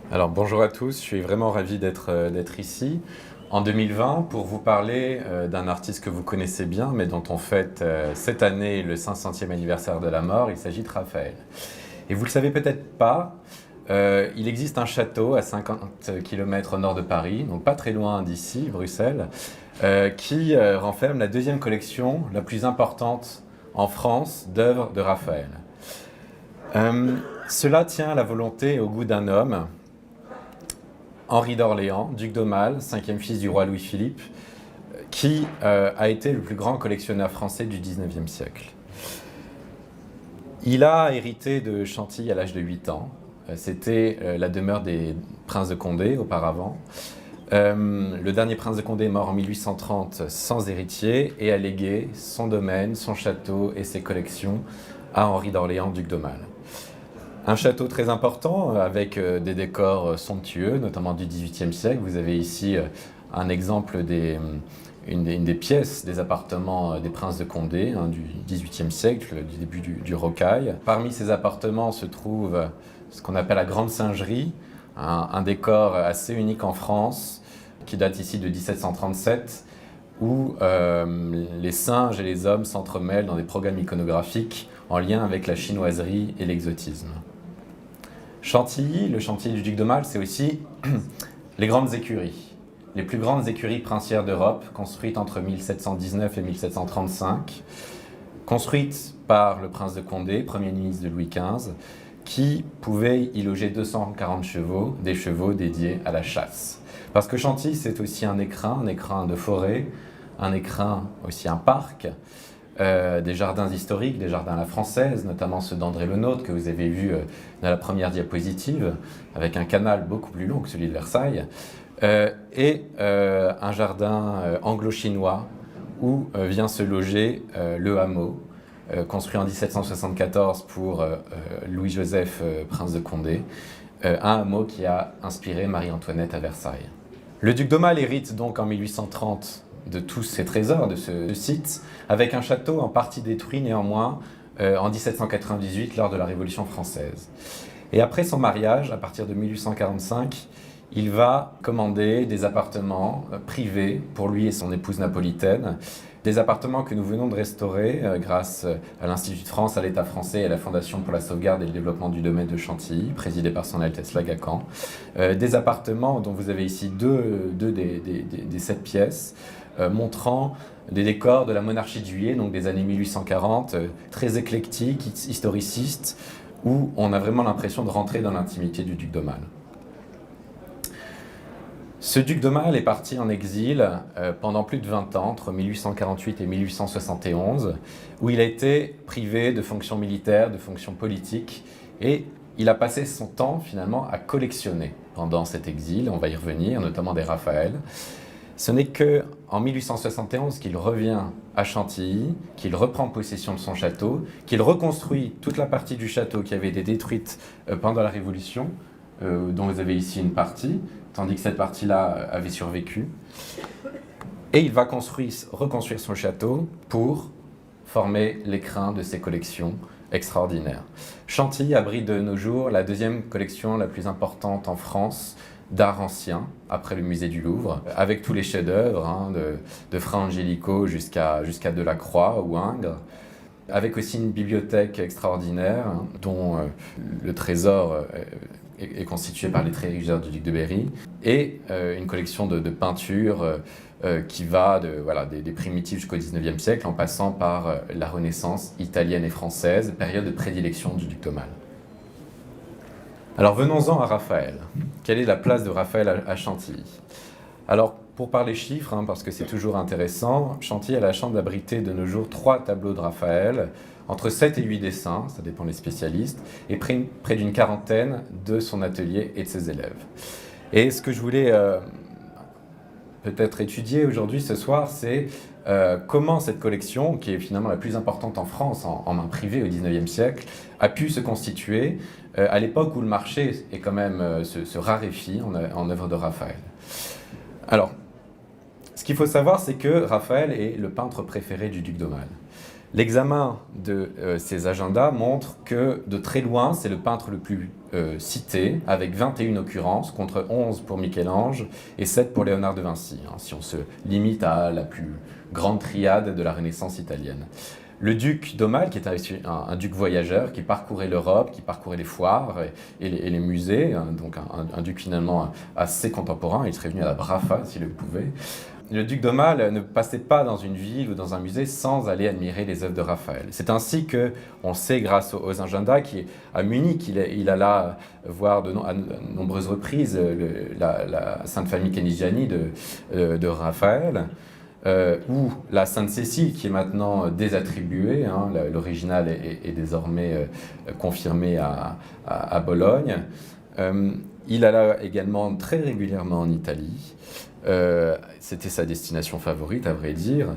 Alors bonjour à tous, je suis vraiment ravi d'être ici en 2020 pour vous parler d'un artiste que vous connaissez bien mais dont on fête cette année le 500e anniversaire de la mort. Il s'agit de Raphaël. Et vous le savez peut-être pas, il existe un château à 50 km au nord de Paris, donc pas très loin d'ici, Bruxelles, qui renferme la deuxième collection la plus importante en France d'œuvres de Raphaël. Cela tient à la volonté et au goût d'un homme, Henri d'Orléans, duc d'Aumale, cinquième fils du roi Louis-Philippe, qui a été le plus grand collectionneur français du XIXe siècle. Il a hérité de Chantilly à l'âge de 8 ans. C'était la demeure des princes de Condé auparavant. Le dernier prince de Condé est mort en 1830 sans héritier et a légué son domaine, son château et ses collections à Henri d'Orléans, duc d'Aumale. Un château très important avec des décors somptueux, notamment du XVIIIe siècle. Vous avez ici un exemple une des pièces des appartements des princes de Condé du XVIIIe siècle, du début du Rocaille. Parmi ces appartements se trouve ce qu'on appelle la Grande Singerie, un décor assez unique en France qui date ici de 1737, où les singes et les hommes s'entremêlent dans des programmes iconographiques en lien avec la chinoiserie et l'exotisme. Chantilly, le Chantilly du duc d'Aumale, c'est aussi les grandes écuries. Les plus grandes écuries princières d'Europe, construites entre 1719 et 1735, construites par le prince de Condé, premier ministre de Louis XV, qui pouvait y loger 240 chevaux, des chevaux dédiés à la chasse. Parce que Chantilly, c'est aussi un écrin de forêt, un écrin, aussi un parc, des jardins historiques, des jardins à la française, notamment ceux d'André Le Nôtre que vous avez vu dans la première diapositive, avec un canal beaucoup plus long que celui de Versailles, et un jardin anglo-chinois où vient se loger le hameau, construit en 1774 pour Louis-Joseph, prince de Condé, un hameau qui a inspiré Marie-Antoinette à Versailles. Le duc d'Aumale hérite donc en 1830 de tous ces trésors, de ce site, avec un château en partie détruit néanmoins en 1798 lors de la Révolution française. Et après son mariage, à partir de 1845, il va commander des appartements privés pour lui et son épouse napolitaine, des appartements que nous venons de restaurer grâce à l'Institut de France, à l'État français et à la Fondation pour la sauvegarde et le développement du domaine de Chantilly, présidée par son Altesse Lagacan. Des appartements dont vous avez ici deux des 7 pièces, montrant des décors de la monarchie de Juillet, donc des années 1840, très éclectiques, historicistes, où on a vraiment l'impression de rentrer dans l'intimité du duc d'Aumale. Ce duc d'Aumale est parti en exil pendant plus de 20 ans, entre 1848 et 1871, où il a été privé de fonctions militaires, de fonctions politiques, et il a passé son temps finalement à collectionner pendant cet exil, on va y revenir, notamment des Raphaël. Ce n'est qu'en 1871 qu'il revient à Chantilly, qu'il reprend possession de son château, qu'il reconstruit toute la partie du château qui avait été détruite pendant la Révolution, dont vous avez ici une partie, tandis que cette partie-là avait survécu. Et il va reconstruire son château pour former l'écrin de ses collections extraordinaires. Chantilly abrite de nos jours la deuxième collection la plus importante en France d'art ancien, après le musée du Louvre, avec tous les chefs-d'œuvre, de Fra Angelico jusqu'à Delacroix ou Ingres, avec aussi une bibliothèque extraordinaire, dont le trésor est constitué par les trésors du duc de Berry, et une collection de peintures qui va des primitifs jusqu'au XIXe siècle, en passant par la Renaissance italienne et française, période de prédilection du duc d'Aumale. Alors venons-en à Raphaël. Quelle est la place de Raphaël à Chantilly? Alors pour parler chiffres, parce que c'est toujours intéressant, Chantilly a la chance d'abriter de nos jours 3 tableaux de Raphaël, entre 7 et 8 dessins, ça dépend des spécialistes, et près d'une quarantaine de son atelier et de ses élèves. Et ce que je voulais peut-être étudier aujourd'hui, ce soir, c'est comment cette collection, qui est finalement la plus importante en France en main privée au XIXe siècle, a pu se constituer à l'époque où le marché est quand même se raréfie en œuvres de Raphaël. Alors, ce qu'il faut savoir, c'est que Raphaël est le peintre préféré du duc d'Aumale. L'examen de ces agendas montre que de très loin, c'est le peintre le plus cité, avec 21 occurrences, contre 11 pour Michel-Ange et 7 pour Léonard de Vinci, hein, si on se limite à la plus grande triade de la Renaissance italienne. Le duc d'Aumale, qui était un duc voyageur, qui parcourait l'Europe, qui parcourait les foires et les musées, hein, donc un duc finalement assez contemporain, il serait venu à la Brafa s'il le pouvait. Le duc d'Aumale ne passait pas dans une ville ou dans un musée sans aller admirer les œuvres de Raphaël. C'est ainsi que, on le sait grâce aux agendas, à Munich, il alla voir à nombreuses reprises la Sainte Famille Canisiani de Raphaël, ou la Sainte-Cécile qui est maintenant désattribuée, hein, l'original est désormais confirmé à Bologne. Il alla également très régulièrement en Italie. C'était sa destination favorite, à vrai dire,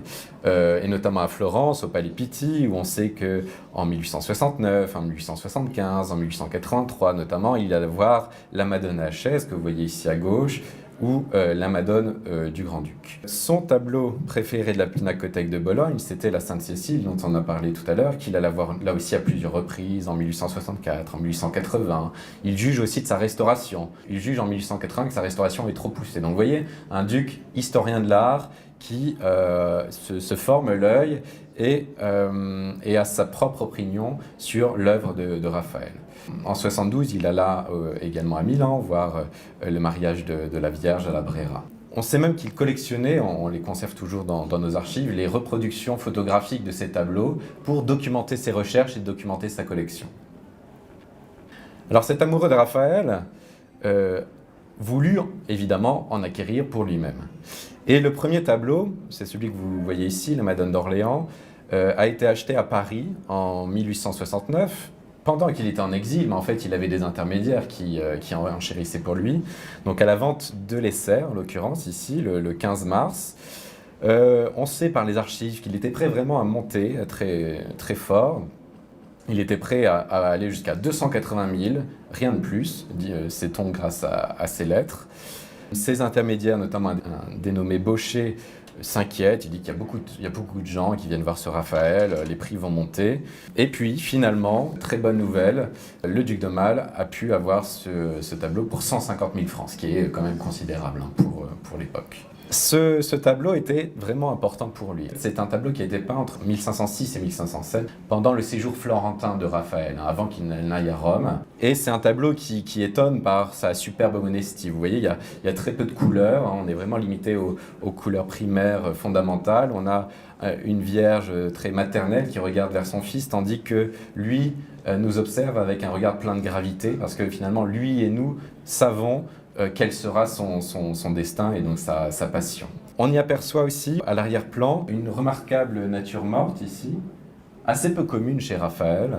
et notamment à Florence, au Palais Pitti, où on sait qu'en 1869, en 1875, en 1883 notamment, il allait voir la Madone à la chaise, que vous voyez ici à gauche, ou la Madone du Grand-Duc. Son tableau préféré de la Pinacothèque de Bologne, c'était la Sainte-Cécile, dont on a parlé tout à l'heure, qu'il alla voir là aussi à plusieurs reprises, en 1864, en 1880. Il juge aussi de sa restauration. Il juge en 1880 que sa restauration est trop poussée. Donc vous voyez, un duc historien de l'art qui se forme l'œil et a sa propre opinion sur l'œuvre de Raphaël. En 72, il alla également à Milan voir le mariage de la Vierge à la Brera. On sait même qu'il collectionnait, on les conserve toujours dans nos archives, les reproductions photographiques de ces tableaux pour documenter ses recherches et documenter sa collection. Alors cet amoureux de Raphaël voulut évidemment en acquérir pour lui-même. Et le premier tableau, c'est celui que vous voyez ici, la Madone d'Orléans, a été acheté à Paris en 1869, pendant qu'il était en exil, mais en fait il avait des intermédiaires qui enchérissaient pour lui. Donc à la vente de l'Essert, en l'occurrence ici, le 15 mars, on sait par les archives qu'il était prêt vraiment à monter très, très fort. Il était prêt à aller jusqu'à 280 000, rien de plus, sait-on grâce à ses lettres. Ses intermédiaires, notamment un dénommé Baucher, s'inquiète, il dit qu'il y a beaucoup de gens qui viennent voir ce Raphaël, les prix vont monter. Et puis, finalement, très bonne nouvelle, le duc d'Aumale a pu avoir ce tableau pour 150 000 francs, ce qui est quand même considérable hein, pour l'époque. Ce tableau était vraiment important pour lui. C'est un tableau qui a été peint entre 1506 et 1507, pendant le séjour florentin de Raphaël, hein, avant qu'il n'aille à Rome. Et c'est un tableau qui étonne par sa superbe modestie. Vous voyez, il y a très peu de couleurs, hein, on est vraiment limité aux couleurs primaires fondamentales. On a une Vierge très maternelle qui regarde vers son fils, tandis que lui nous observe avec un regard plein de gravité, parce que finalement, lui et nous savons quel sera son destin et donc sa passion. On y aperçoit aussi, à l'arrière-plan, une remarquable nature morte ici, assez peu commune chez Raphaël,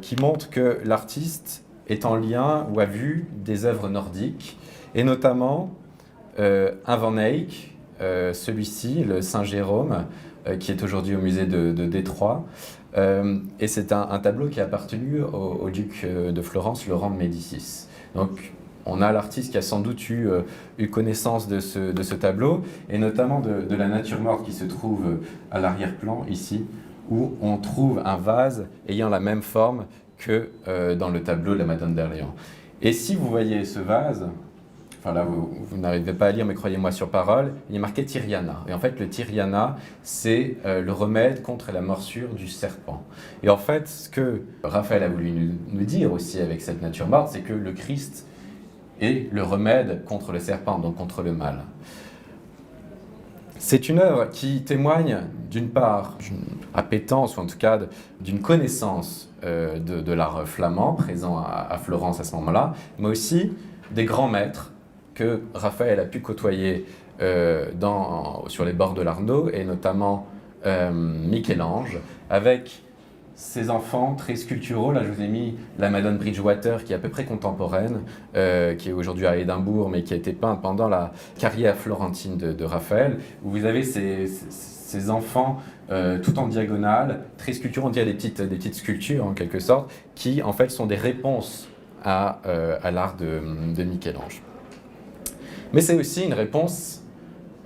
qui montre que l'artiste est en lien ou a vu des œuvres nordiques, et notamment un Van Eyck, celui-ci, le Saint-Jérôme, qui est aujourd'hui au musée de Détroit. Et c'est un tableau qui a appartenu au duc de Florence, Laurent de Médicis. Donc, on a l'artiste qui a sans doute eu connaissance de ce tableau, et notamment de la nature morte qui se trouve à l'arrière-plan, ici, où on trouve un vase ayant la même forme que dans le tableau de la Madone d'Orléans. Et si vous voyez ce vase, enfin là vous n'arrivez pas à lire, mais croyez-moi sur parole, il est marqué Tyriana. Et en fait, le Tyriana, c'est le remède contre la morsure du serpent. Et en fait, ce que Raphaël a voulu nous dire aussi avec cette nature morte, c'est que le Christ et le remède contre le serpent, donc contre le mal. C'est une œuvre qui témoigne d'une part d'une appétence, ou en tout cas d'une connaissance de l'art flamand présent à Florence à ce moment-là, mais aussi des grands maîtres que Raphaël a pu côtoyer sur les bords de l'Arno, et notamment Michel-Ange, avec ces enfants très sculpturaux. Là, je vous ai mis la Madone Bridgewater, qui est à peu près contemporaine, qui est aujourd'hui à Édimbourg, mais qui a été peinte pendant la carrière florentine de Raphaël, où vous avez ces enfants tout en diagonale, très sculpturaux, on dirait des petites sculptures en quelque sorte, qui en fait sont des réponses à l'art de Michel-Ange. Mais c'est aussi une réponse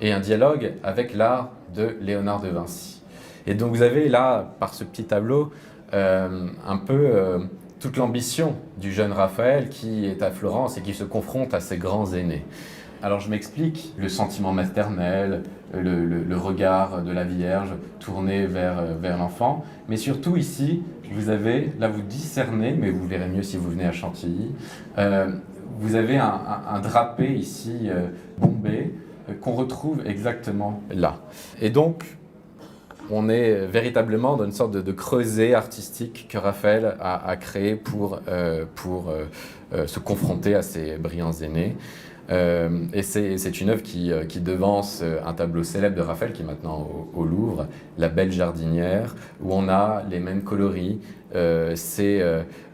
et un dialogue avec l'art de Léonard de Vinci. Et donc vous avez là, par ce petit tableau, un peu toute l'ambition du jeune Raphaël qui est à Florence et qui se confronte à ses grands aînés. Alors je m'explique, le sentiment maternel, le regard de la Vierge tourné vers l'enfant, mais surtout ici, vous avez, là vous discernez, mais vous verrez mieux si vous venez à Chantilly, vous avez un drapé ici bombé qu'on retrouve exactement là. Et donc, on est véritablement dans une sorte de creuset artistique que Raphaël a créé pour se confronter à ses brillants aînés. Et c'est une œuvre qui devance un tableau célèbre de Raphaël qui est maintenant au Louvre, La Belle Jardinière, où on a les mêmes coloris, ces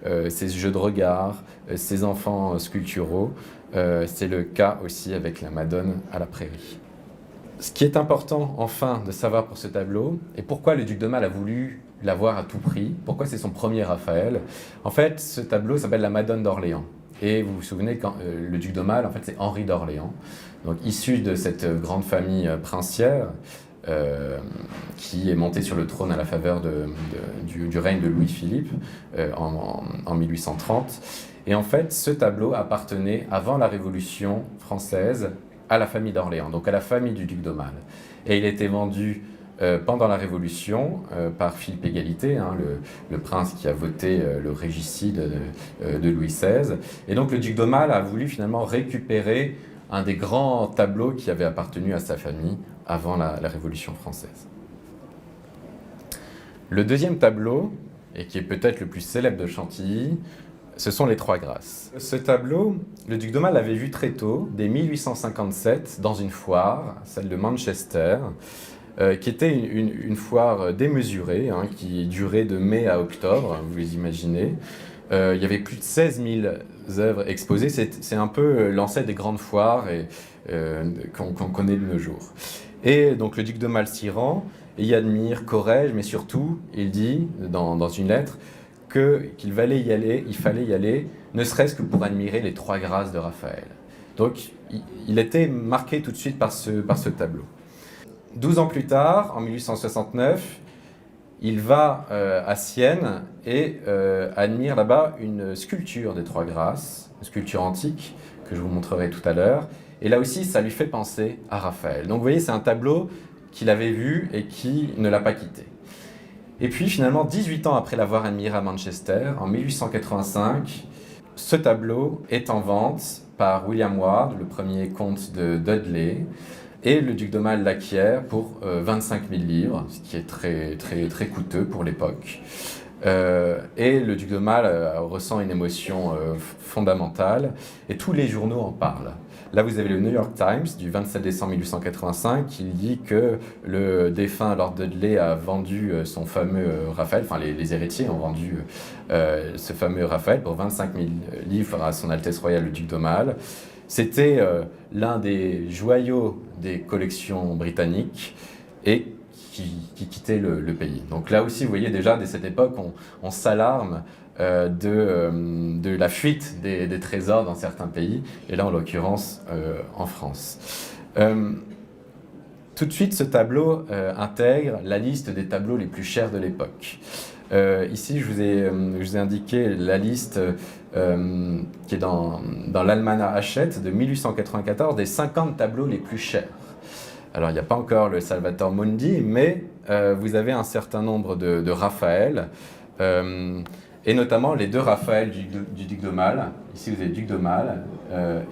jeux de regard, ces enfants sculpturaux. C'est le cas aussi avec la Madone à la Prairie. Ce qui est important, enfin, de savoir pour ce tableau, et pourquoi le duc d'Aumale a voulu l'avoir à tout prix, pourquoi c'est son premier Raphaël. En fait, ce tableau s'appelle la Madone d'Orléans. Et vous vous souvenez, quand le duc d'Aumale, en fait, c'est Henri d'Orléans, donc issu de cette grande famille princière, qui est montée sur le trône à la faveur du règne de Louis-Philippe en 1830. Et en fait, ce tableau appartenait, avant la Révolution française, à la famille d'Orléans, donc à la famille du duc d'Aumale. Et il a été vendu pendant la Révolution par Philippe Égalité, hein, le prince qui a voté le régicide de Louis XVI. Et donc le duc d'Aumale a voulu finalement récupérer un des grands tableaux qui avait appartenu à sa famille avant la Révolution française. Le deuxième tableau, et qui est peut-être le plus célèbre de Chantilly, ce sont les Trois Grâces. Ce tableau, le duc d'Aumale l'avait vu très tôt, dès 1857, dans une foire, celle de Manchester, qui était une foire démesurée, hein, qui durait de mai à octobre, vous les imaginez. Il y avait plus de 16 000 œuvres exposées. C'est un peu l'ancêtre des grandes foires qu'on connaît de nos jours. Et donc le duc d'Aumale s'y rend, et il admire Corrège, mais surtout, il dit dans une lettre, qu'il fallait y aller, ne serait-ce que pour admirer les Trois Grâces de Raphaël. Donc, il était marqué tout de suite par ce tableau. 12 ans plus tard, en 1869, il va à Sienne et admire là-bas une sculpture des Trois Grâces, une sculpture antique que je vous montrerai tout à l'heure. Et là aussi, ça lui fait penser à Raphaël. Donc, vous voyez, c'est un tableau qu'il avait vu et qui ne l'a pas quitté. Et puis finalement, 18 ans après l'avoir admiré à Manchester, en 1885, ce tableau est en vente par William Ward, le premier comte de Dudley, et le duc d'Aumale l'acquiert pour 25 000 livres, ce qui est très, très, très coûteux pour l'époque. Et le duc d'Aumale ressent une émotion fondamentale, et tous les journaux en parlent. Là, vous avez le New York Times du 27 décembre 1885 qui dit que le défunt Lord Dudley a vendu son fameux Raphaël, enfin les héritiers ont vendu ce fameux Raphaël pour 25 000 livres à son Altesse Royale le duc d'Aumale. C'était l'un des joyaux des collections britanniques et qui quittait le pays. Donc là aussi, vous voyez déjà, dès cette époque, on s'alarme de la fuite des trésors dans certains pays, et là en l'occurrence en France. Tout de suite, ce tableau intègre la liste des tableaux les plus chers de l'époque. Ici, je vous ai indiqué la liste qui est dans l'Almanach Hachette de 1894 des 50 tableaux les plus chers. Alors, il n'y a pas encore le Salvator Mundi, mais vous avez un certain nombre de Raphaël, et notamment les deux Raphaël du duc d'Aumale. Ici, vous avez le duc d'Aumale,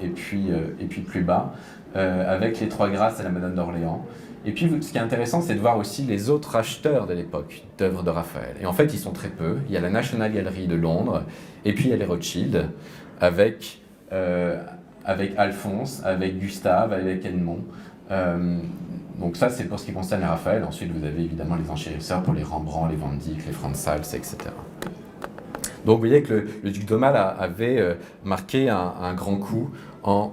et puis plus bas, avec les Trois Grâces et la Madone d'Orléans. Et puis, ce qui est intéressant, c'est de voir aussi les autres acheteurs de l'époque d'œuvres de Raphaël. Et en fait, ils sont très peu. Il y a la National Gallery de Londres, et puis il y a les Rothschild, avec Alphonse, avec Gustave, avec Edmond. Donc ça, c'est pour ce qui concerne les Raphaël. Ensuite, vous avez évidemment les enchérisseurs pour les Rembrandt, les Van Dyck, les Frans Hals, etc. Donc vous voyez que le duc d'Aumale avait marqué un grand coup en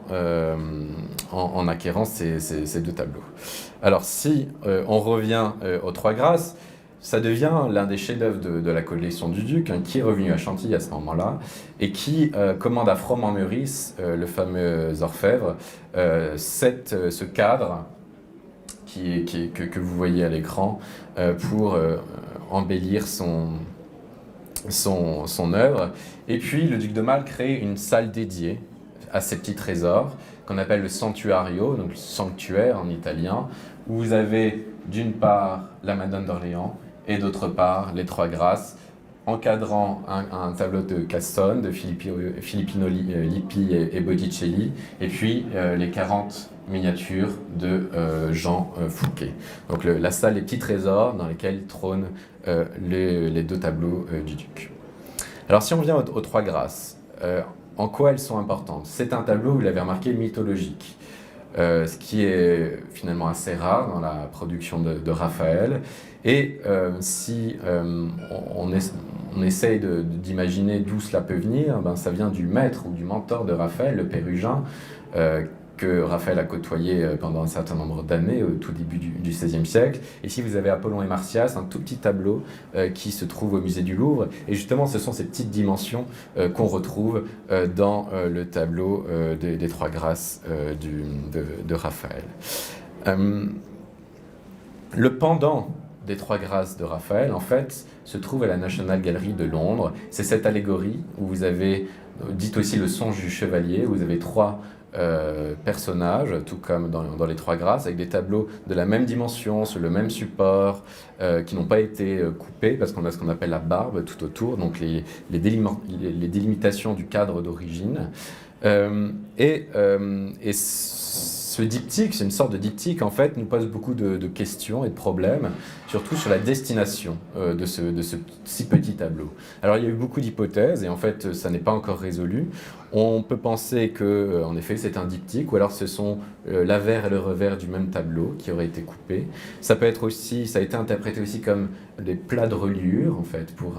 acquérant ces deux tableaux. Alors si on revient aux Trois Grâces, ça devient l'un des chefs-d'œuvre de la collection du duc, hein, qui est revenu à Chantilly à ce moment-là, et qui commande à Froment-Meurice, le fameux orfèvre, ce cadre que vous voyez à l'écran pour embellir son œuvre. Et puis le duc d'Aumale crée une salle dédiée à ces petits trésors qu'on appelle le santuario, donc le sanctuaire en italien, où vous avez d'une part la Madone d'Orléans et d'autre part les Trois Grâces, encadrant un tableau de Cassone, de Filippino Lippi et Botticelli, et puis les 40 miniatures de Jean Fouquet. Donc la salle des petits trésors dans lesquels trônent les deux tableaux du duc. Alors si on vient aux Trois Grâces, en quoi elles sont importantes? C'est un tableau, vous l'avez remarqué, mythologique. Ce qui est finalement assez rare dans la production de Raphaël. Et si on essaye d'imaginer d'où cela peut venir, ben, ça vient du maître ou du mentor de Raphaël, le Pérugin, que Raphaël a côtoyé pendant un certain nombre d'années, au tout début du XVIe siècle. Ici, vous avez Apollon et Marsyas, un tout petit tableau qui se trouve au musée du Louvre. Et justement, ce sont ces petites dimensions qu'on retrouve dans le tableau des Trois Grâces de Raphaël. Le pendant des Trois Grâces de Raphaël, en fait, se trouve à la National Gallery de Londres. C'est cette allégorie où vous avez, dites aussi le songe du chevalier, où vous avez trois personnages, tout comme dans les Trois Grâces, avec des tableaux de la même dimension, sur le même support, qui n'ont pas été coupés, parce qu'on a ce qu'on appelle la barbe tout autour, donc les délimitations du cadre d'origine. Et ce diptyque, c'est une sorte de diptyque, en fait, nous pose beaucoup de questions et de problèmes, surtout sur la destination de ce si petit tableau. Alors, il y a eu beaucoup d'hypothèses, et en fait, ça n'est pas encore résolu. On peut penser que, en effet, c'est un diptyque, ou alors ce sont l'avers et le revers du même tableau qui auraient été coupés. Ça peut être aussi, ça a été interprété aussi comme des plats de reliure, en fait, pour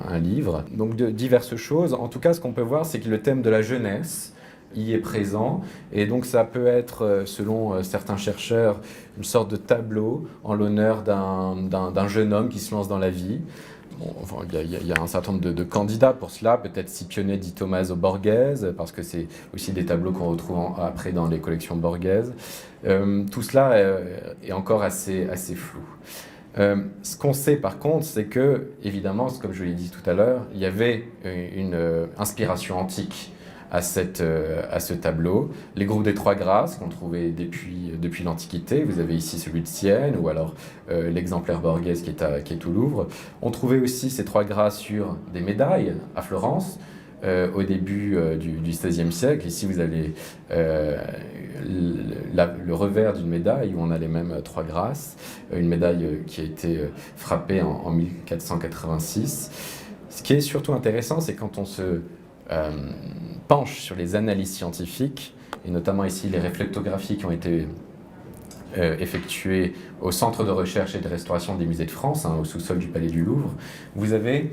un livre. Donc, de diverses choses. En tout cas, ce qu'on peut voir, c'est que le thème de la jeunesse y est présent, et donc ça peut être, selon certains chercheurs, une sorte de tableau en l'honneur d'un jeune homme qui se lance dans la vie. Bon, enfin, il y a un certain nombre de candidats pour cela, peut-être Scipione di Tommaso Borghese, parce que c'est aussi des tableaux qu'on retrouve après dans les collections Borghese. Tout cela est encore assez flou. Ce qu'on sait par contre, c'est que, évidemment, comme je l'ai dit tout à l'heure, il y avait une inspiration antique à ce tableau. Les groupes des Trois Grâces qu'on trouvait depuis l'Antiquité, vous avez ici celui de Sienne, ou alors l'exemplaire Borghese qui est au Louvre. On trouvait aussi ces Trois Grâces sur des médailles à Florence, au début du XVIe siècle. Ici, vous avez le revers d'une médaille où on a les mêmes Trois Grâces, une médaille qui a été frappée en 1486. Ce qui est surtout intéressant, c'est quand on se penche sur les analyses scientifiques, et notamment ici les réflectographies qui ont été effectuées au Centre de recherche et de restauration des musées de France, au sous-sol du Palais du Louvre, vous avez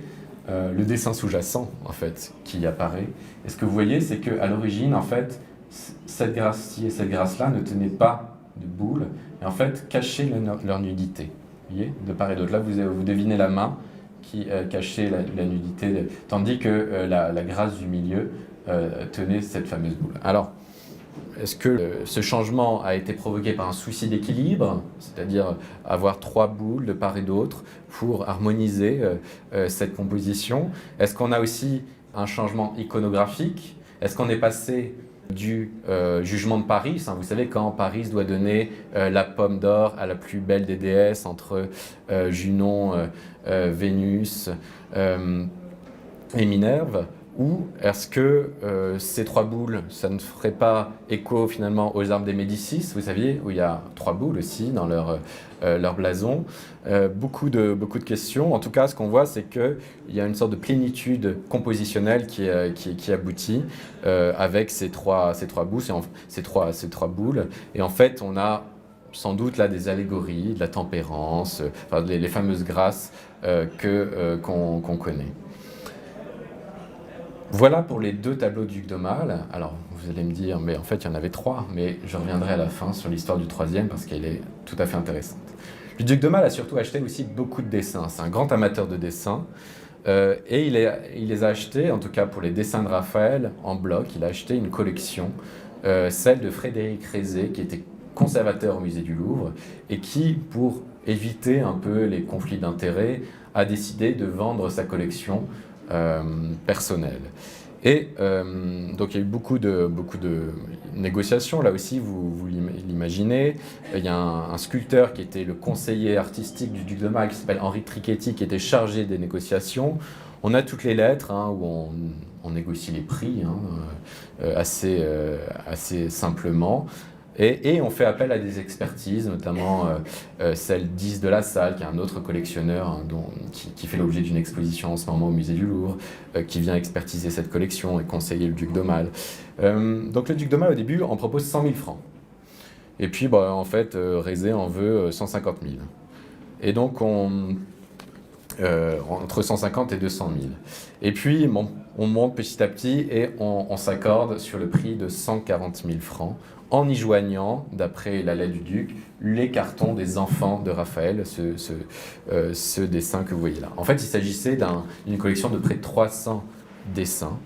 le dessin sous-jacent, en fait, qui apparaît. Et ce que vous voyez, c'est qu'à l'origine, en fait, cette grâce-ci et cette grâce-là ne tenaient pas de boule, et en fait, cachaient leur nudité. Vous voyez, de part et d'autre. Là, vous devinez la main qui cachait la nudité, tandis que la grâce du milieu tenait cette fameuse boule. Alors, est-ce que ce changement a été provoqué par un souci d'équilibre, c'est-à-dire avoir trois boules de part et d'autre pour harmoniser cette composition? Est-ce qu'on a aussi un changement iconographique? Est-ce qu'on est passé du jugement de Paris, vous savez, quand Paris doit donner la pomme d'or à la plus belle des déesses entre Junon, Vénus et Minerve, ou est-ce que ces trois boules, ça ne ferait pas écho finalement aux armes des Médicis, vous saviez, où il y a trois boules aussi dans leur blason. Beaucoup de questions. En tout cas, ce qu'on voit, c'est qu'il y a une sorte de plénitude compositionnelle qui aboutit avec ces trois boules, ces trois boules. Et en fait, on a sans doute là des allégories, de la tempérance, enfin, les fameuses grâces qu'on connaît. Voilà pour les deux tableaux du duc d'Aumale. Alors, vous allez me dire, mais en fait, il y en avait trois, mais je reviendrai à la fin sur l'histoire du troisième parce qu'elle est tout à fait intéressante. Le duc d'Aumale a surtout acheté aussi beaucoup de dessins. C'est un grand amateur de dessins et il les a achetés, en tout cas pour les dessins de Raphaël, en bloc. Il a acheté une collection, celle de Frédéric Rézé, qui était conservateur au musée du Louvre et qui, pour éviter un peu les conflits d'intérêts, a décidé de vendre sa collection personnelle. Et donc il y a eu beaucoup de négociations, là aussi vous l'imaginez. Il y a un sculpteur qui était le conseiller artistique du duc de Marle, qui s'appelle Henri Trichetti, qui était chargé des négociations. On a toutes les lettres où on négocie les prix assez simplement. Et on fait appel à des expertises, notamment celle d'Yves de la Salle, qui est un autre collectionneur qui fait l'objet d'une exposition en ce moment au musée du Louvre, qui vient expertiser cette collection et conseiller le duc d'Aumale. Donc le duc d'Aumale, au début, en propose 100 000 francs. Et puis, en fait, Rézé en veut 150 000. Et donc, entre 150 et 200 000. Et puis, on monte petit à petit et on s'accorde sur le prix de 140 000 francs, en y joignant, d'après la lettre du duc, les cartons des enfants de Raphaël, ce dessin que vous voyez là. En fait, il s'agissait d'une collection de près de 300 dessins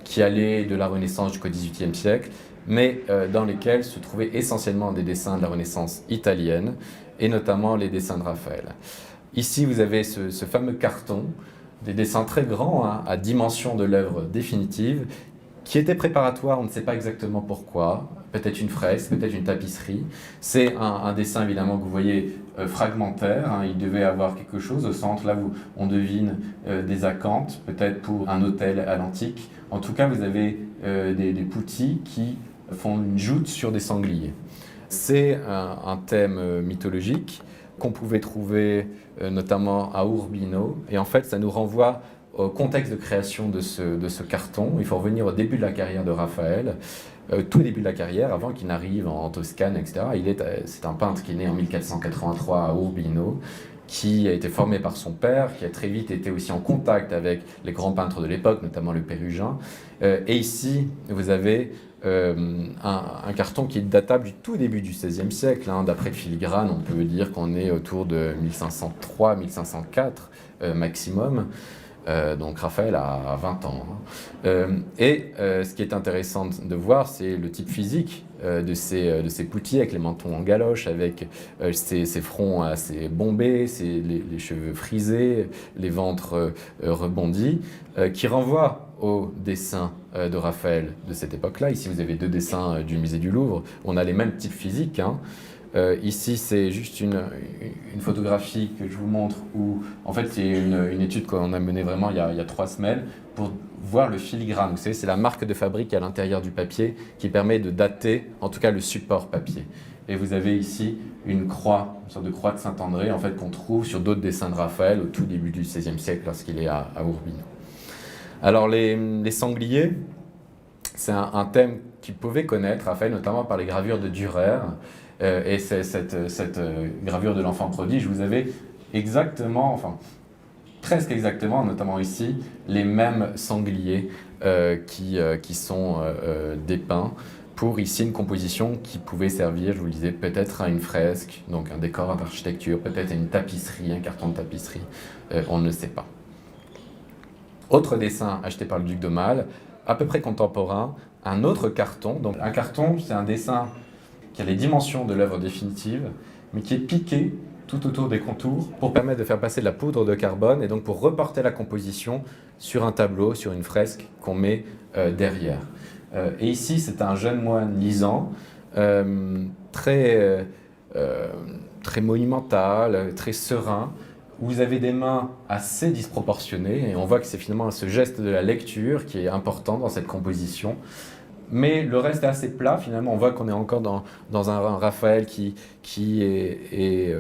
qui allaient de la Renaissance jusqu'au XVIIIe siècle, mais dans lesquels se trouvaient essentiellement des dessins de la Renaissance italienne, et notamment les dessins de Raphaël. Ici, vous avez ce fameux carton, des dessins très grands, à dimension de l'œuvre définitive, qui était préparatoire, on ne sait pas exactement pourquoi, peut-être une fresque, peut-être une tapisserie. C'est un dessin évidemment que vous voyez fragmentaire, il devait avoir quelque chose au centre, là où on devine des acanthes, peut-être pour un autel à l'antique. En tout cas, vous avez des poutis qui font une joute sur des sangliers. C'est un thème mythologique qu'on pouvait trouver notamment à Urbino, et en fait ça nous renvoie au contexte de création de ce carton. Il faut revenir au début de la carrière de Raphaël, tout début de la carrière, avant qu'il n'arrive en Toscane, etc. C'est un peintre qui est né en 1483 à Urbino, qui a été formé par son père, qui a très vite été aussi en contact avec les grands peintres de l'époque, notamment le Pérugin. Et ici, vous avez un carton qui est datable du tout début du XVIe siècle. D'après le filigrane, on peut dire qu'on est autour de 1503-1504 maximum. Donc Raphaël a 20 ans. Ce qui est intéressant de voir, c'est le type physique de ces poutis, avec les mentons en galoche, avec ces fronts assez bombés, les cheveux frisés, les ventres rebondis, qui renvoient au dessin de Raphaël de cette époque-là. Ici, vous avez deux dessins du musée du Louvre. On a les mêmes types physiques. Ici, c'est juste une photographie que je vous montre où, en fait, c'est une étude qu'on a menée vraiment il y a 3 semaines pour voir le filigrane. Vous savez, c'est la marque de fabrique à l'intérieur du papier qui permet de dater, en tout cas, le support papier. Et vous avez ici une croix, une sorte de croix de Saint-André, en fait, qu'on trouve sur d'autres dessins de Raphaël au tout début du XVIe siècle lorsqu'il est à Urbino. Alors, les sangliers, c'est un thème qu'il pouvait connaître, Raphaël, notamment par les gravures de Dürer. Et cette gravure de l'enfant prodige, vous avez exactement, enfin presque exactement, notamment ici, les mêmes sangliers qui sont dépeints pour ici une composition qui pouvait servir, je vous le disais, peut-être à une fresque, donc un décor d'architecture, peut-être à une tapisserie, un carton de tapisserie, on ne sait pas. Autre dessin acheté par le duc d'Aumale, à peu près contemporain, un autre carton. Donc un carton, c'est un dessin qui a les dimensions de l'œuvre définitive, mais qui est piqué tout autour des contours pour permettre de faire passer de la poudre de carbone et donc pour reporter la composition sur un tableau, sur une fresque qu'on met derrière. Et ici, c'est un jeune moine lisant, très monumental, très serein, où vous avez des mains assez disproportionnées, et on voit que c'est finalement ce geste de la lecture qui est important dans cette composition. Mais le reste est assez plat, finalement. On voit qu'on est encore dans un Raphaël qui est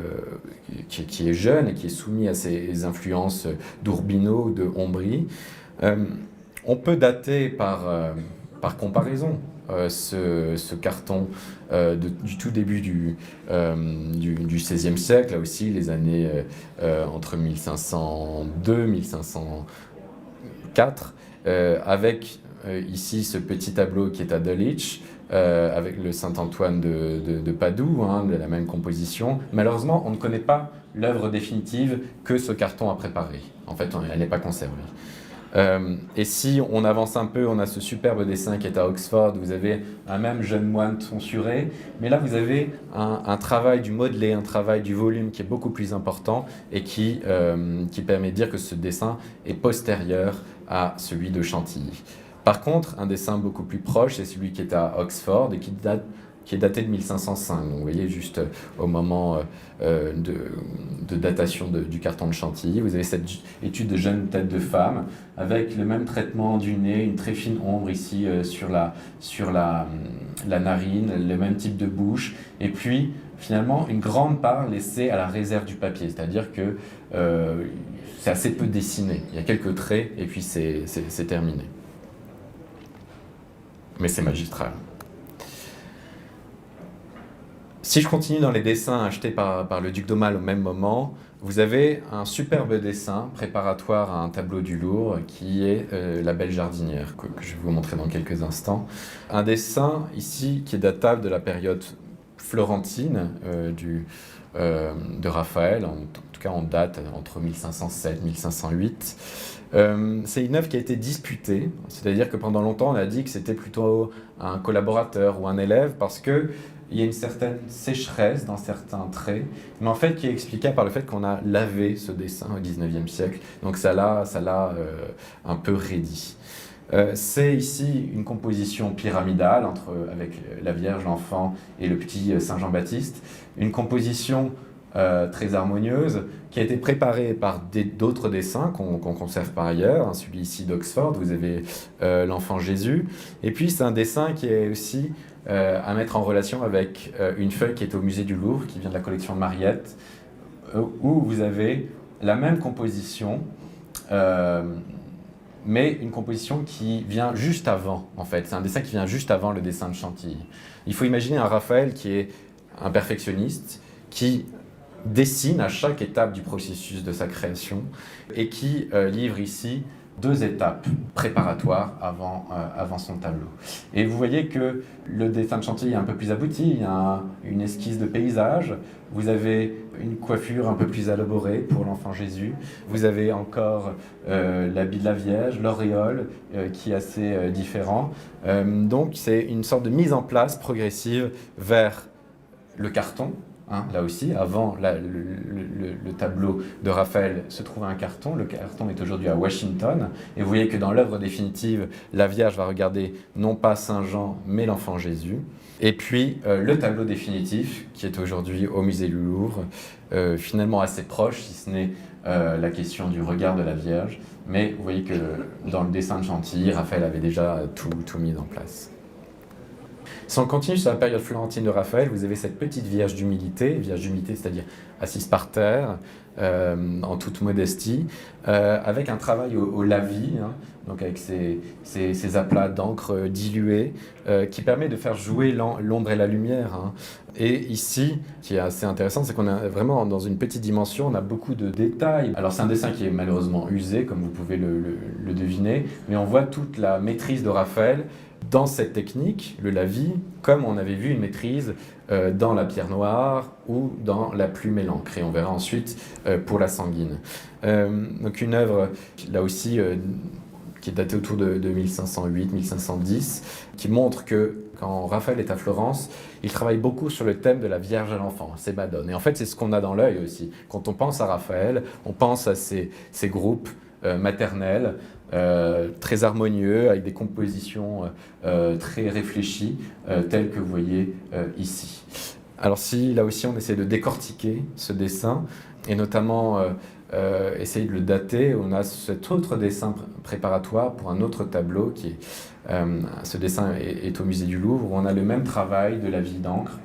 jeune et qui est soumis à ces influences d'Urbino, de Ombri. On peut dater par comparaison ce carton du tout début du XVIe siècle, là aussi les années entre 1502 et 1504, avec ici ce petit tableau qui est à Delitzsch, avec le Saint-Antoine de Padoue, de la même composition. Malheureusement, on ne connaît pas l'œuvre définitive que ce carton a préparée. En fait, elle n'est pas conservée. Et si on avance un peu, on a ce superbe dessin qui est à Oxford, vous avez un même jeune moine tonsuré, mais là vous avez un travail du modelé, un travail du volume qui est beaucoup plus important et qui permet de dire que ce dessin est postérieur à celui de Chantilly. Par contre, un dessin beaucoup plus proche, c'est celui qui est à Oxford et qui est daté de 1505. Donc vous voyez, juste au moment de datation du carton de Chantilly, vous avez cette étude de jeune tête de femme avec le même traitement du nez, une très fine ombre ici sur la narine, le même type de bouche, et puis finalement une grande part laissée à la réserve du papier, c'est-à-dire que c'est assez peu dessiné. Il y a quelques traits et puis c'est terminé. Mais c'est magistral. Si je continue dans les dessins achetés par le duc d'Aumale au même moment, vous avez un superbe dessin préparatoire à un tableau du Louvre qui est La Belle Jardinière, que je vais vous montrer dans quelques instants. Un dessin ici qui est datable de la période florentine de Raphaël, en tout cas en date entre 1507 et 1508. C'est une œuvre qui a été disputée, c'est-à-dire que pendant longtemps on a dit que c'était plutôt un collaborateur ou un élève parce qu'il y a une certaine sécheresse dans certains traits, mais en fait qui est expliquée par le fait qu'on a lavé ce dessin au XIXe siècle, donc ça l'a un peu raidi. C'est ici une composition pyramidale avec la Vierge, l'enfant et le petit Saint Jean-Baptiste, une composition très harmonieuse, qui a été préparée par d'autres dessins qu'on conserve par ailleurs. Celui ici d'Oxford, vous avez l'enfant Jésus. Et puis c'est un dessin qui est aussi à mettre en relation avec une feuille qui est au musée du Louvre, qui vient de la collection Mariette, où vous avez la même composition, mais une composition qui vient juste avant, en fait. C'est un dessin qui vient juste avant le dessin de Chantilly. Il faut imaginer un Raphaël qui est un perfectionniste, qui dessine à chaque étape du processus de sa création et qui livre ici 2 étapes préparatoires avant son tableau. Et vous voyez que le dessin de Chantilly est un peu plus abouti, il y a une esquisse de paysage, vous avez une coiffure un peu plus élaborée pour l'enfant Jésus, vous avez encore l'habit de la Vierge, l'auréole qui est assez différent. Donc c'est une sorte de mise en place progressive vers le carton. Là aussi, avant le tableau de Raphaël se trouvait un carton. Le carton est aujourd'hui à Washington. Et vous voyez que dans l'œuvre définitive, la Vierge va regarder non pas Saint Jean, mais l'enfant Jésus. Et puis le tableau définitif, qui est aujourd'hui au musée du Louvre, finalement assez proche, si ce n'est la question du regard de la Vierge. Mais vous voyez que dans le dessin de Chantilly, Raphaël avait déjà tout mis en place. Si on continue sur la période florentine de Raphaël, vous avez cette petite Vierge d'humilité, c'est-à-dire assise par terre, en toute modestie, avec un travail au lavis, donc avec ces aplats d'encre diluée, qui permet de faire jouer l'ombre et la lumière. Et ici, ce qui est assez intéressant, c'est qu'on est vraiment dans une petite dimension, on a beaucoup de détails. Alors c'est un dessin qui est malheureusement usé, comme vous pouvez le deviner, mais on voit toute la maîtrise de Raphaël dans cette technique, le lavis, comme on avait vu une maîtrise dans la pierre noire ou dans la plume et l'encre. Et on verra ensuite pour la sanguine. Donc une œuvre, là aussi, qui est datée autour de 1508-1510, qui montre que quand Raphaël est à Florence, il travaille beaucoup sur le thème de la Vierge à l'enfant, c'est Madone. Et en fait, c'est ce qu'on a dans l'œil aussi. Quand on pense à Raphaël, on pense à ces groupes maternels, très harmonieux, avec des compositions très réfléchies, telles que vous voyez ici. Alors si, là aussi, on essaie de décortiquer ce dessin, et notamment essayer de le dater, on a cet autre dessin préparatoire pour un autre tableau, ce dessin est au musée du Louvre, où on a le même travail de la vie d'encre,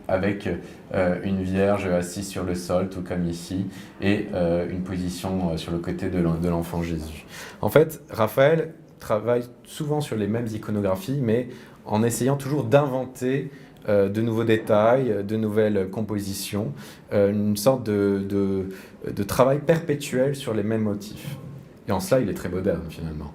avec une Vierge assise sur le sol, tout comme ici, et une position sur le côté de l'enfant Jésus. En fait, Raphaël travaille souvent sur les mêmes iconographies, mais en essayant toujours d'inventer de nouveaux détails, de nouvelles compositions, une sorte de travail perpétuel sur les mêmes motifs. Et en cela, il est très moderne, finalement.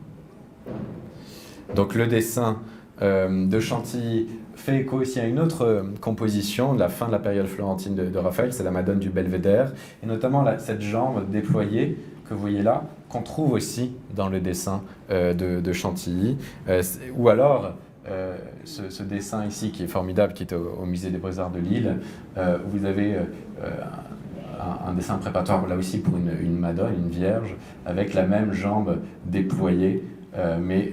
Donc le dessin de Chantilly fait écho aussi à une autre composition de la fin de la période florentine de Raphaël, c'est la Madone du Belvédère, et notamment cette jambe déployée que vous voyez là, qu'on trouve aussi dans le dessin de Chantilly, ou alors ce dessin ici qui est formidable, qui est au Musée des Beaux-Arts de Lille, où vous avez un dessin préparatoire là aussi pour une Madone, une Vierge, avec la même jambe déployée, mais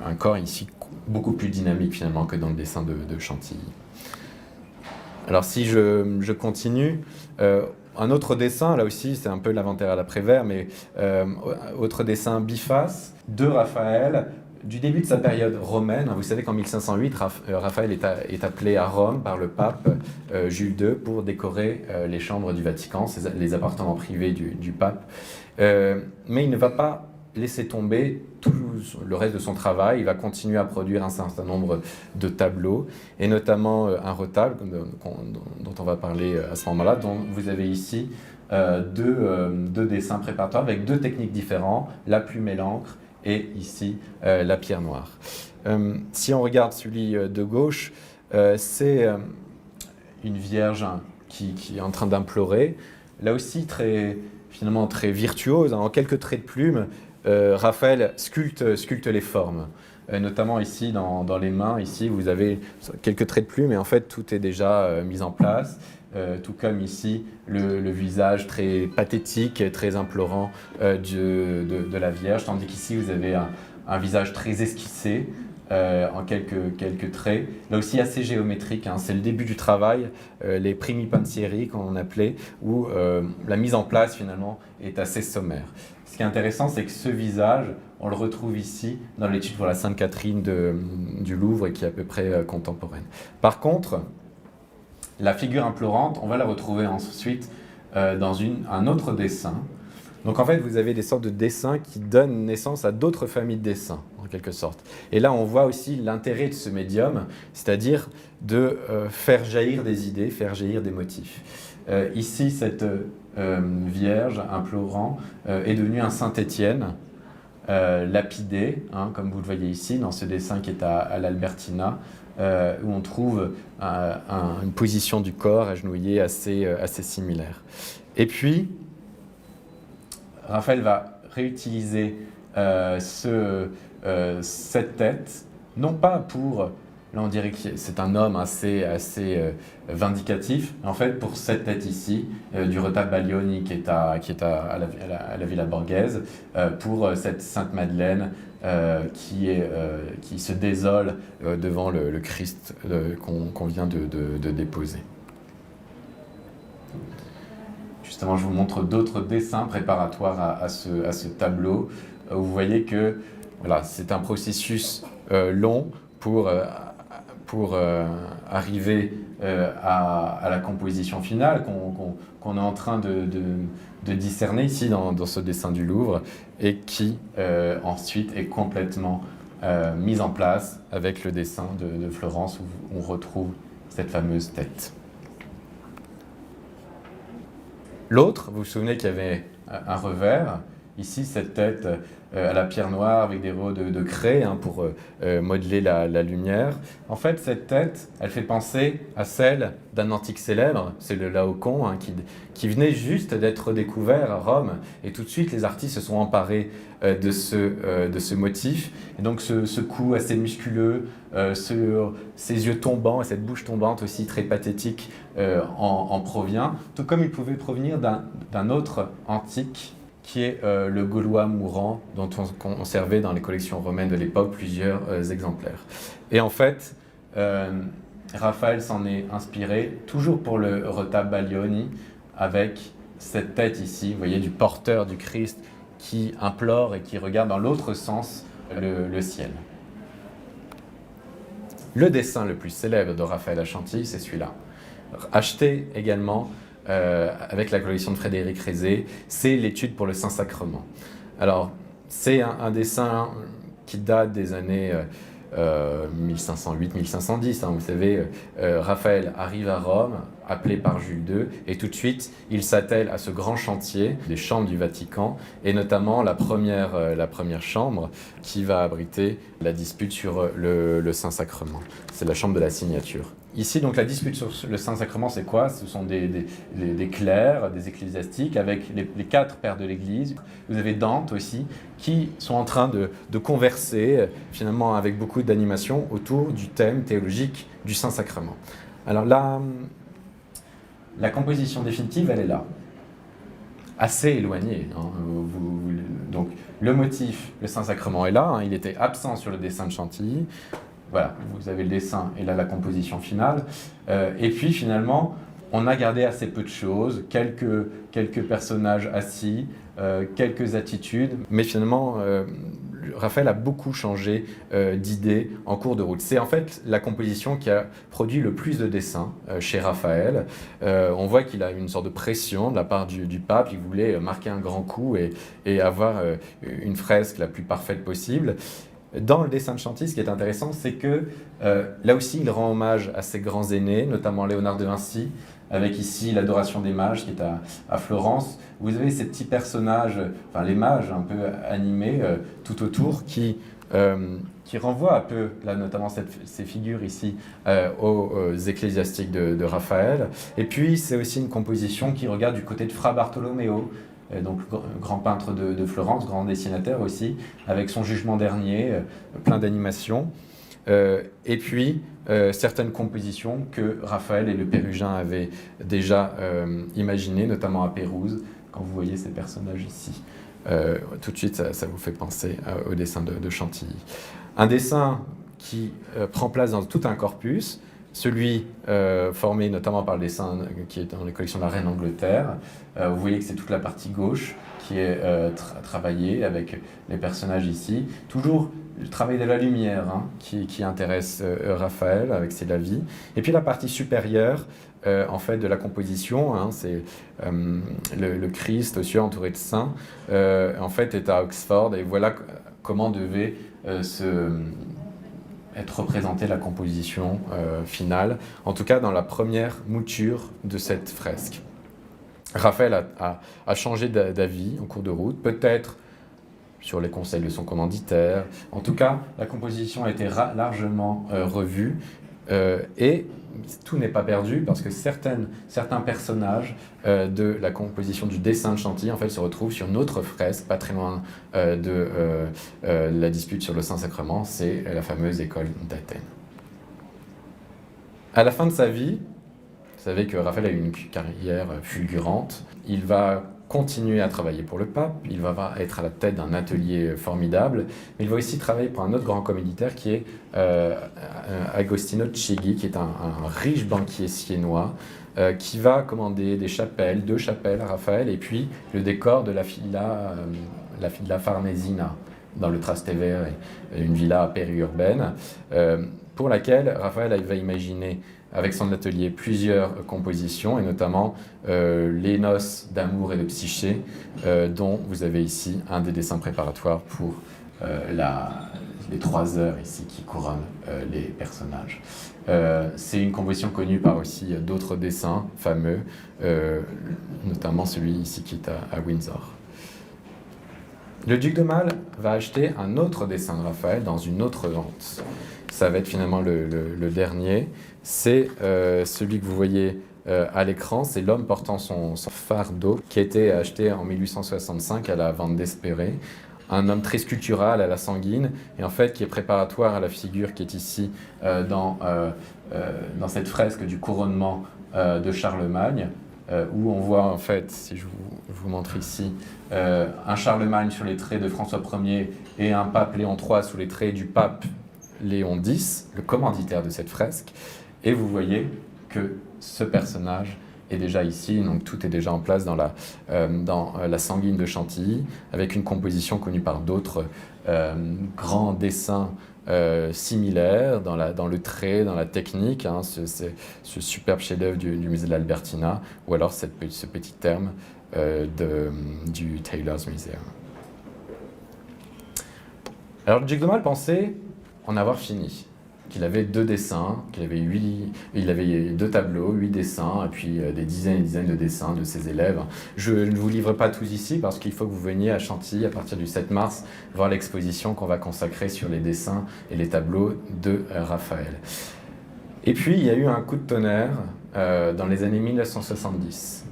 un corps ici beaucoup plus dynamique finalement que dans le dessin de Chantilly. Alors si je continue, un autre dessin, là aussi c'est un peu l'inventaire à l'après-vert, mais autre dessin biface de Raphaël, du début de sa période romaine. Vous savez qu'en 1508, Raphaël est appelé à Rome par le pape Jules II pour décorer les chambres du Vatican, les appartements privés du pape. Mais il ne va pas laisser tomber tout le reste de son travail. Il va continuer à produire un certain nombre de tableaux, et notamment un retable dont on va parler à ce moment-là, dont vous avez ici deux dessins préparatoires avec deux techniques différentes, la plume et l'encre, et ici la pierre noire. Si on regarde celui de gauche, c'est une vierge qui est en train d'implorer, là aussi finalement très virtuose, en quelques traits de plume. Raphaël sculpte les formes, notamment ici dans les mains. Ici vous avez quelques traits de plume, et en fait tout est déjà mis en place. Tout comme ici le visage très pathétique, très implorant de la Vierge, tandis qu'ici vous avez un visage très esquissé, en quelques traits, là aussi assez géométrique, hein. C'est le début du travail, les primi pensieri qu'on appelait, où la mise en place finalement est assez sommaire. Ce qui est intéressant, c'est que ce visage, on le retrouve ici dans l'étude pour la Sainte Catherine du Louvre, qui est à peu près contemporaine. Par contre, la figure implorante, on va la retrouver ensuite dans un autre dessin. Donc en fait, vous avez des sortes de dessins qui donnent naissance à d'autres familles de dessins, en quelque sorte. Et là, on voit aussi l'intérêt de ce médium, c'est-à-dire de faire jaillir des idées, faire jaillir des motifs. Ici, cette Vierge implorant est devenue un Saint-Étienne, lapidé, hein, comme vous le voyez ici, dans ce dessin qui est à l'Albertina, où on trouve une position du corps agenouillé assez similaire. Et puis, Raphaël va réutiliser cette tête, non pas pour, là on dirait que c'est un homme assez vindicatif, mais en fait pour cette tête ici, du retable Baglioni qui est à la Villa Borghese, pour cette Sainte Madeleine qui se désole devant le Christ qu'on vient de déposer. Justement, je vous montre d'autres dessins préparatoires à ce tableau. Vous voyez que voilà, c'est un processus long pour arriver à la composition finale qu'on est en train de discerner ici dans ce dessin du Louvre, et qui ensuite est complètement mise en place avec le dessin de Florence, où on retrouve cette fameuse tête. L'autre, vous vous souvenez qu'il y avait un revers, ici cette tête à la pierre noire avec des rots de craie, hein, pour modeler la lumière. En fait, cette tête, elle fait penser à celle d'un antique célèbre, c'est le Laocoon, hein, qui venait juste d'être découvert à Rome, et tout de suite les artistes se sont emparés de ce motif, et donc ce cou assez musculeux, ces yeux tombants et cette bouche tombante aussi très pathétique en provient, tout comme il pouvait provenir d'un autre antique qui est le Gaulois mourant, dont on conservait dans les collections romaines de l'époque plusieurs exemplaires. Et en fait, Raphaël s'en est inspiré, toujours pour le retable Baglioni, avec cette tête ici, vous voyez, du porteur du Christ qui implore et qui regarde dans l'autre sens le ciel. Le dessin le plus célèbre de Raphaël à Chantilly, c'est celui-là. Acheté également avec la collection de Frédéric Rézé, c'est l'étude pour le Saint-Sacrement. Alors, c'est un dessin qui date des années 1508-1510. Hein, vous savez, Raphaël arrive à Rome, appelé par Jules II, et tout de suite, il s'attelle à ce grand chantier des chambres du Vatican, et notamment la première chambre qui va abriter la dispute sur le Saint-Sacrement. C'est la chambre de la signature. Ici, donc, la dispute sur le Saint-Sacrement, c'est quoi? Ce sont des clercs, des ecclésiastiques, avec les 4 pères de l'Église. Vous avez Dante aussi, qui sont en train de converser, finalement, avec beaucoup d'animation, autour du thème théologique du Saint-Sacrement. Alors là, la composition définitive, elle est là, assez éloignée. Hein. Donc, le motif, le Saint-Sacrement est là, hein. Il était absent sur le dessin de Chantilly. Voilà, vous avez le dessin et là la composition finale. Et puis finalement, on a gardé assez peu de choses, quelques personnages assis, quelques attitudes, mais finalement, Raphaël a beaucoup changé d'idées en cours de route. C'est en fait la composition qui a produit le plus de dessins chez Raphaël. On voit qu'il a une sorte de pression de la part du pape, il voulait marquer un grand coup et avoir une fresque la plus parfaite possible. Dans le dessin de Chantilly, ce qui est intéressant, c'est que là aussi, il rend hommage à ses grands aînés, notamment Léonard de Vinci, avec ici l'Adoration des mages qui est à Florence. Vous avez ces petits personnages, enfin les mages un peu animés tout autour, qui renvoient un peu, là, notamment ces figures ici, aux ecclésiastiques de Raphaël. Et puis, c'est aussi une composition qui regarde du côté de Fra Bartolomeo, donc grand peintre de Florence, grand dessinateur aussi, avec son Jugement dernier, plein d'animations. Et puis, certaines compositions que Raphaël et le Pérugin avaient déjà imaginées, notamment à Pérouse, quand vous voyez ces personnages ici. Tout de suite, ça vous fait penser au dessin de Chantilly. Un dessin qui prend place dans tout un corpus, celui formé notamment par le dessin qui est dans les collections de la Reine d'Angleterre. Vous voyez que c'est toute la partie gauche qui est travaillée avec les personnages ici. Toujours le travail de la lumière qui intéresse Raphaël avec ses lavis. Et puis la partie supérieure en fait, de la composition, c'est le Christ aux cieux entouré de saints, en fait est à Oxford, et voilà comment devait être représentée la composition finale, en tout cas dans la première mouture de cette fresque. Raphaël a changé d'avis en cours de route, peut-être sur les conseils de son commanditaire. En tout cas, la composition a été largement revue et tout n'est pas perdu parce que certains personnages de la composition du dessin de Chantilly en fait, se retrouvent sur une autre fresque, pas très loin de la dispute sur le Saint-Sacrement, c'est la fameuse école d'Athènes. À la fin de sa vie, vous savez que Raphaël a eu une carrière fulgurante. Il va continuer à travailler pour le pape, il va être à la tête d'un atelier formidable, mais il va aussi travailler pour un autre grand commanditaire qui est Agostino Chigi, qui est un riche banquier siennois, qui va commander deux chapelles à Raphaël, et puis le décor de la Villa Farnesina, dans le Trastevere, une villa périurbaine, pour laquelle Raphaël va imaginer avec son atelier plusieurs compositions, et notamment les noces d'amour et de psyché, dont vous avez ici un des dessins préparatoires pour les 3 heures ici qui couronnent les personnages. C'est une composition connue par aussi d'autres dessins fameux, notamment celui ici qui est à Windsor. Le duc de Mal va acheter un autre dessin de Raphaël dans une autre vente. Ça va être finalement le dernier. C'est celui que vous voyez à l'écran, c'est l'homme portant son fardeau, qui a été acheté en 1865 à la vente d'Espéré. Un homme très sculptural à la sanguine, et en fait qui est préparatoire à la figure qui est ici dans cette fresque du couronnement de Charlemagne, où on voit en fait, si je vous montre ici, un Charlemagne sur les traits de François Ier et un pape Léon III sous les traits du pape Léon X, le commanditaire de cette fresque, et vous voyez que ce personnage est déjà ici, donc tout est déjà en place dans la sanguine de Chantilly, avec une composition connue par d'autres grands dessins similaires dans le trait, dans la technique, ce superbe chef-d'œuvre du musée de l'Albertina, ou alors ce petit terme du Taylor's Museum. Alors le duc de Mal pensait en avoir fini, qu'il avait 2 dessins, il avait 2 tableaux, 8 dessins, et puis des dizaines et dizaines de dessins de ses élèves. Je ne vous livre pas tous ici, parce qu'il faut que vous veniez à Chantilly à partir du 7 mars, voir l'exposition qu'on va consacrer sur les dessins et les tableaux de Raphaël. Et puis, il y a eu un coup de tonnerre dans les années 1970.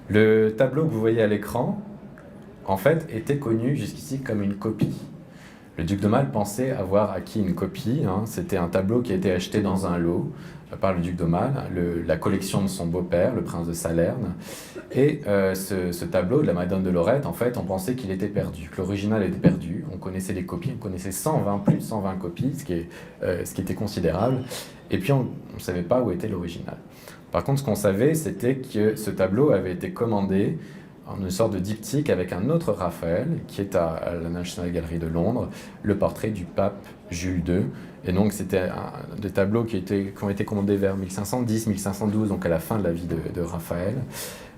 Le tableau que vous voyez à l'écran, en fait, était connu jusqu'ici comme une copie. Le duc d'Aumale pensait avoir acquis une copie. C'était un tableau qui a été acheté dans un lot par le duc d'Aumale, la collection de son beau-père, le prince de Salerne. Et ce tableau de la Madone de Lorette, en fait, on pensait qu'il était perdu, que l'original était perdu. On connaissait les copies, on connaissait plus de 120 copies, ce qui était considérable. Et puis, on ne savait pas où était l'original. Par contre, ce qu'on savait, c'était que ce tableau avait été commandé en une sorte de diptyque avec un autre Raphaël, qui est à la National Gallery de Londres, le portrait du pape Jules II. Et donc, c'était des tableaux qui ont été commandés vers 1510-1512, donc à la fin de la vie de Raphaël.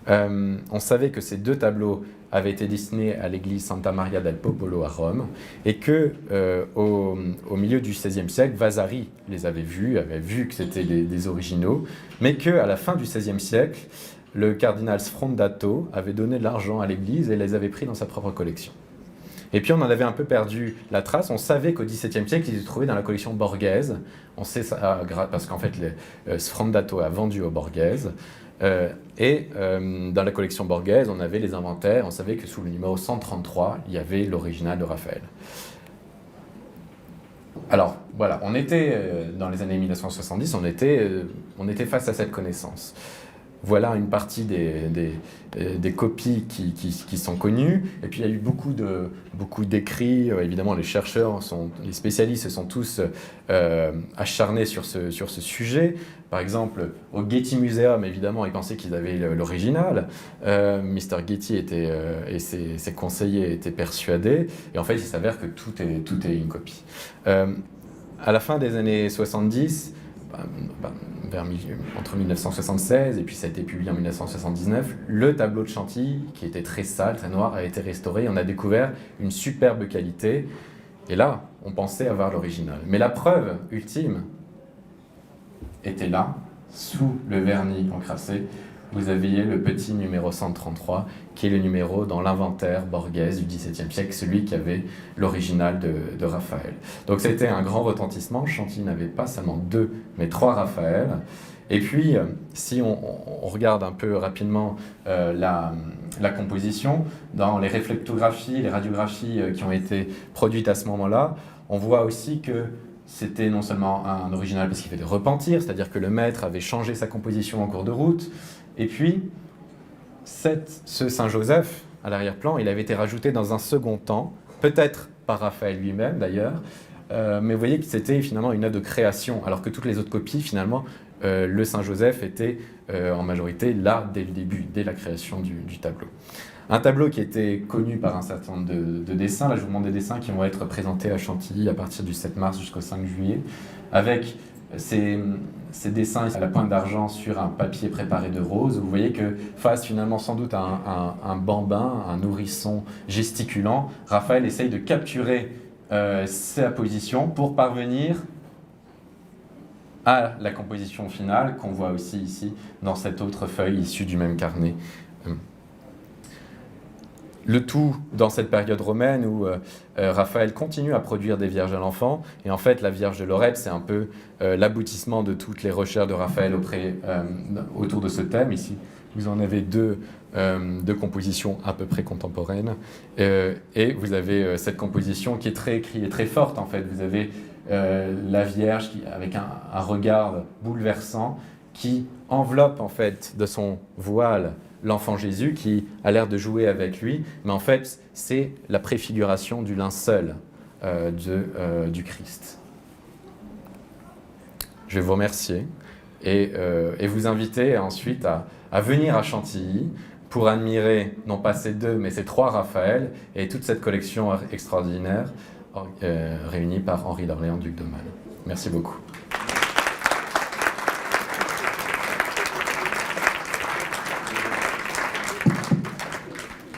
On savait que ces deux tableaux avaient été destinés à l'église Santa Maria del Popolo à Rome, et que au milieu du XVIe siècle, Vasari les avait vu que c'était des originaux, mais qu'à la fin du XVIe siècle, le cardinal Sfrondato avait donné de l'argent à l'église et les avait pris dans sa propre collection. Et puis on en avait un peu perdu la trace. On savait qu'au XVIIe siècle, ils étaient trouvés dans la collection Borghese. On sait ça parce qu'en fait, Sfrondato a vendu aux Borghese. Dans la collection Borghese, on avait les inventaires. On savait que sous le numéro 133, il y avait l'original de Raphaël. Alors, voilà, on était dans les années 1970, on était face à cette connaissance. Voilà une partie des copies qui sont connues. Et puis il y a eu beaucoup d'écrits. Évidemment, les chercheurs, les spécialistes se sont tous acharnés sur ce sujet. Par exemple, au Getty Museum, évidemment, ils pensaient qu'ils avaient l'original. Mr. Getty et ses conseillers étaient persuadés. Et en fait, il s'avère que tout est une copie. À la fin des années 70, entre 1976 et puis ça a été publié en 1979, le tableau de Chantilly, qui était très sale, très noir, a été restauré. On a découvert une superbe qualité. Et là, on pensait avoir l'original. Mais la preuve ultime était là, sous le vernis encrassé. Vous aviez le petit numéro 133, qui est le numéro dans l'inventaire Borghese du XVIIe siècle, celui qui avait l'original de Raphaël. Donc c'était un grand retentissement. Chantilly n'avait pas seulement 2, mais 3 Raphaël. Et puis, si on regarde un peu rapidement la composition, dans les réflectographies, les radiographies qui ont été produites à ce moment-là, on voit aussi que c'était non seulement un original parce qu'il fait des repentirs, c'est-à-dire que le maître avait changé sa composition en cours de route. Et puis, ce Saint-Joseph, à l'arrière-plan, il avait été rajouté dans un second temps, peut-être par Raphaël lui-même d'ailleurs, mais vous voyez que c'était finalement une œuvre de création, alors que toutes les autres copies, finalement, le Saint-Joseph était en majorité là dès le début, dès la création du tableau. Un tableau qui était connu par un certain nombre de dessins. Là, je vous montre des dessins qui vont être présentés à Chantilly à partir du 7 mars jusqu'au 5 juillet, avec ces dessins à la pointe d'argent sur un papier préparé de rose. Vous voyez que face finalement sans doute à un bambin, un nourrisson gesticulant, Raphaël essaye de capturer sa position pour parvenir à la composition finale qu'on voit aussi ici dans cette autre feuille issue du même carnet. Le tout dans cette période romaine où Raphaël continue à produire des vierges à l'enfant. Et en fait, la Vierge de Lorette, c'est un peu l'aboutissement de toutes les recherches de Raphaël autour de ce thème. Ici, vous en avez deux compositions à peu près contemporaines. Et vous avez cette composition qui est très forte, en fait. Vous avez la Vierge avec un regard bouleversant qui enveloppe, en fait, de son voile l'enfant Jésus qui a l'air de jouer avec lui, mais en fait, c'est la préfiguration du linceul du Christ. Je vais vous remercier et vous inviter ensuite à venir à Chantilly pour admirer non pas ces 2, mais ces 3 Raphaël et toute cette collection extraordinaire réunie par Henri d'Orléans, duc d'Aumale. Merci beaucoup.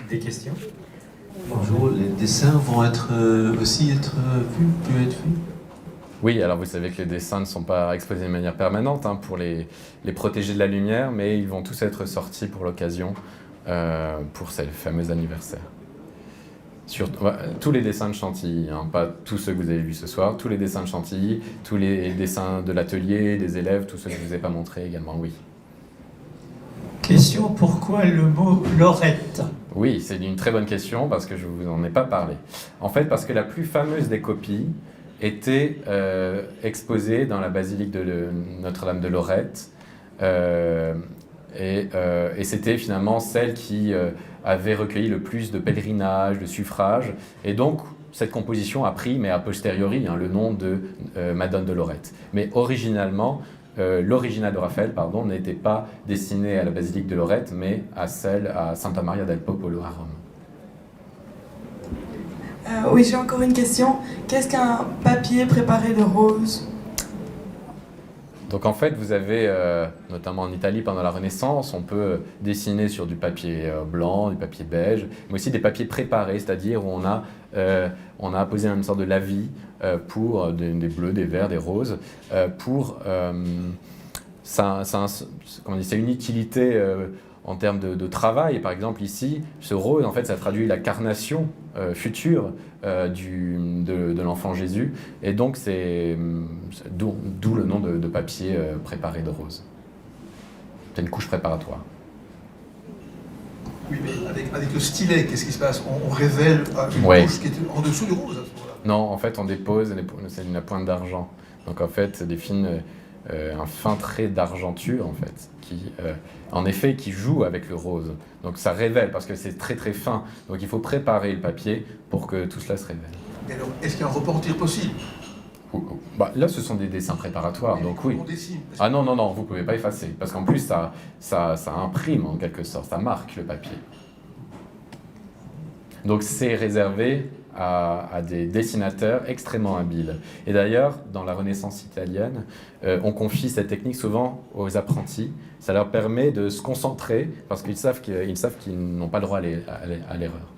Des questions? Bonjour, les dessins vont aussi être vus? Oui, alors vous savez que les dessins ne sont pas exposés de manière permanente pour les protéger de la lumière, mais ils vont tous être sortis pour l'occasion, pour ce fameux anniversaire. Tous les dessins de Chantilly, hein, pas tous ceux que vous avez vus ce soir, tous les dessins de Chantilly, tous les dessins de l'atelier, des élèves, tous ceux que je ne vous ai pas montrés également, oui. Question, pourquoi le mot Lorette? Oui, c'est une très bonne question parce que je ne vous en ai pas parlé. En fait, parce que la plus fameuse des copies était exposée dans la basilique de Notre-Dame de Lorette. Et c'était finalement celle qui avait recueilli le plus de pèlerinages, de suffrages. Et donc, cette composition a pris, mais a posteriori, hein, le nom de Madone de Lorette. Mais originalement, l'original de Raphaël, n'était pas destiné à la basilique de Lorette, mais à celle à Santa Maria del Popolo à Rome. Oui, j'ai encore une question. Qu'est-ce qu'un papier préparé de rose? Donc en fait, vous avez, notamment en Italie pendant la Renaissance, on peut dessiner sur du papier blanc, du papier beige, mais aussi des papiers préparés, c'est-à-dire où on a apposé une sorte de lavis pour des bleus, des verts, des roses, c'est une utilité en termes de travail. Et par exemple ici, ce rose, en fait, ça traduit la carnation future de l'enfant Jésus. Et donc, d'où le nom de papier préparé de rose. C'est une couche préparatoire. Oui, mais avec le stylet, qu'est-ce qui se passe? On révèle une couche qui est en dessous du rose à ce moment-là. Non, en fait, on dépose, c'est une pointe d'argent. Donc en fait, c'est un fin trait d'argenture, en fait, qui joue avec le rose. Donc ça révèle, parce que c'est très très fin. Donc il faut préparer le papier pour que tout cela se révèle. Et alors, est-ce qu'il y a un repentir possible? Là, ce sont des dessins préparatoires, mais donc oui. On dessine. Ah non, vous ne pouvez pas effacer, parce qu'en plus, ça imprime en quelque sorte, ça marque le papier. Donc c'est réservé à des dessinateurs extrêmement habiles. Et d'ailleurs, dans la Renaissance italienne, on confie cette technique souvent aux apprentis. Ça leur permet de se concentrer, parce qu'ils savent qu'ils n'ont pas le droit à l'erreur.